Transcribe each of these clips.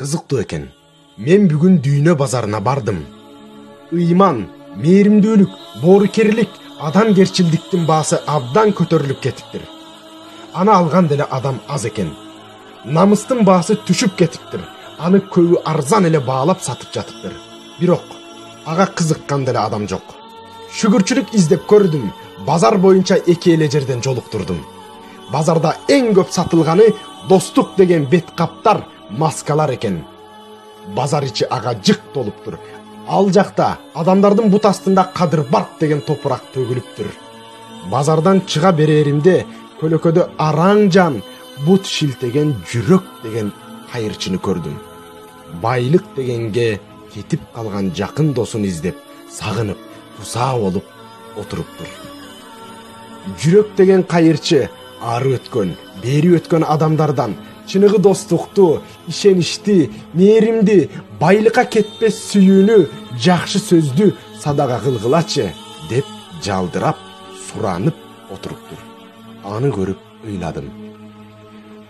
Kızıktı eken. Men бүгүн дүйнө базарына бардым. Ыйман, мээримдүүлүк, боорукерлик, адамгерчилдиктин баасы абдан көтөрүлүп кетиптир. Аны алган деле адам аз экен. Намыстын баасы түшүп кетиптир. Аны көбү арзан эле баалап сатып жатыптыр. Бирок ага кызыккан деле адам жок. Шүгүрчүлүк издеп көрдүм. Базар боюнча эки эле жерден жолуктурдум. Базарда эң көп сатылганы достук деген бет каптар, маскалар экен. Базар ичи ага жык толуптур. Ал жакта адамдардын бут астында кадырбарк деген топурак төгүлүптүр. Базардан чыга береримде көлөкөдө араң жан бут шилтеген жүрөк деген кайырчыны көрдүм. Байлык дегенге кетип калган жакын досун издеп, сагынып, тусаа болуп отуруптур. Жүрөк деген кайырчы ары өткөн, бери өткөн адамдардан чыныгы достукту, ишеничти, мээримди, байлыкка кетпес сүйүүнү, жакшы сөздү садага кылгылачы деп жалдырап, суранып отуруптур. Аны көрүп ыйладым.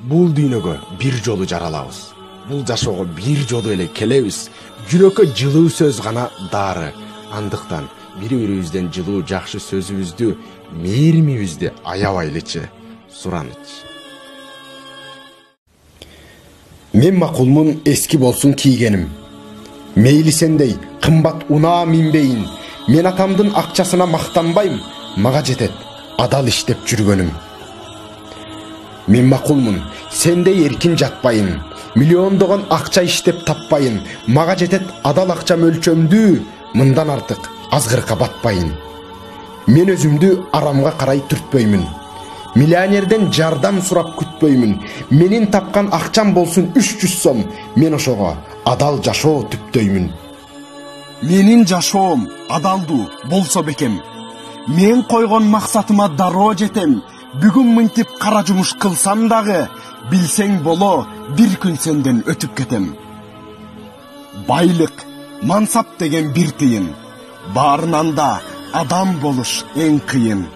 Бул дүйнөгө бир жолу жаралабыз. Бул жашоого бир жолу эле келебиз. Жүрөккө жылуу сөз гана дары. Андыктан бири-бирибизден жылуу жакшы сөзүбүздү, мээримибизди аябайлычы, суранычы. Мен макулмун эски болсун кийгеним. Мейли сендей кымбат унаа минбейин. Мен атамдын акчасына мактанбайм, мага жетет адал иштеп жүргөнүм. Мен макулмун, сендей эркин жатпайын. Миллиондогон акча иштеп таппайын, мага жетет адал акча мөлчөмдүү, мындан артык азгырка батпайын. Мен өзүмдү арамга карай түртпөймүн. Миллионерден жардам сурап күтпөймүн. Менин тапкан акчам болсун 300 сом, мен ошого адал жашоо түптөймүн. Менин жашоом адалдуу болсо бекем. Мен койгон максатыма дароо жетем. Бүгүн мынтип кара жумуш кылсам дагы, билсең боло, бир күн сенден өтүп кетем. Байлык, мансап деген бир тыйын. Баарынан да адам болуш эң кыйын.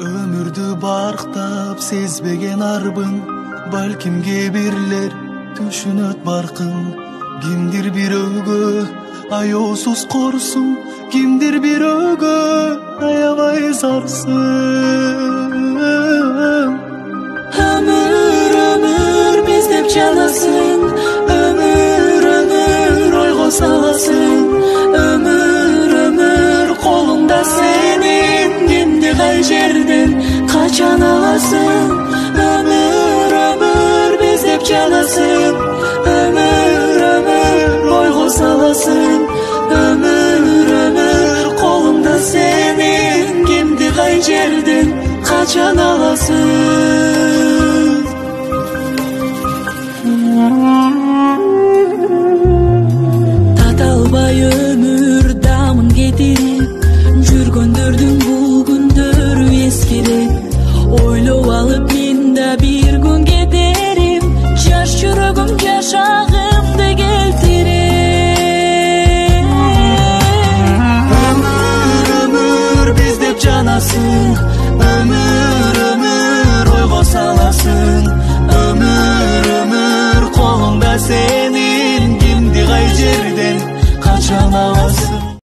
Өмүрдү барктап сезбеген арбың, балкимге бирлер түшүнөт баркың. Кимдир бирөөгө аяосуз корсуң, кимдир бирөөгө аябай зарсың. Өмүр, өмүр биздеп жанасың, өмүр, өмүр ойго саласың. Өмүр, өмүр колуңда сенин, кимди кай жерден качан аласың. Өмүр, өмүр биздеп жанасың, өмүр, өмүр ойго саласың. Өмүр, өмүр колуңда сенин, кимди кай жерден качан аласың. Таталбай өмүр дамын кетирип, жүргөндөрдүн бул күндөрү эскирип. Ойлоп алып мен да бир күн кетерим, жаш жүрөгүм жашагымды келтирем. Өмүр, өмүр биздеп жанасың, өмүр, өмүр ойго саласың. Өмүр, өмүр колуңда сенин, кимди кай жерден качан аласың.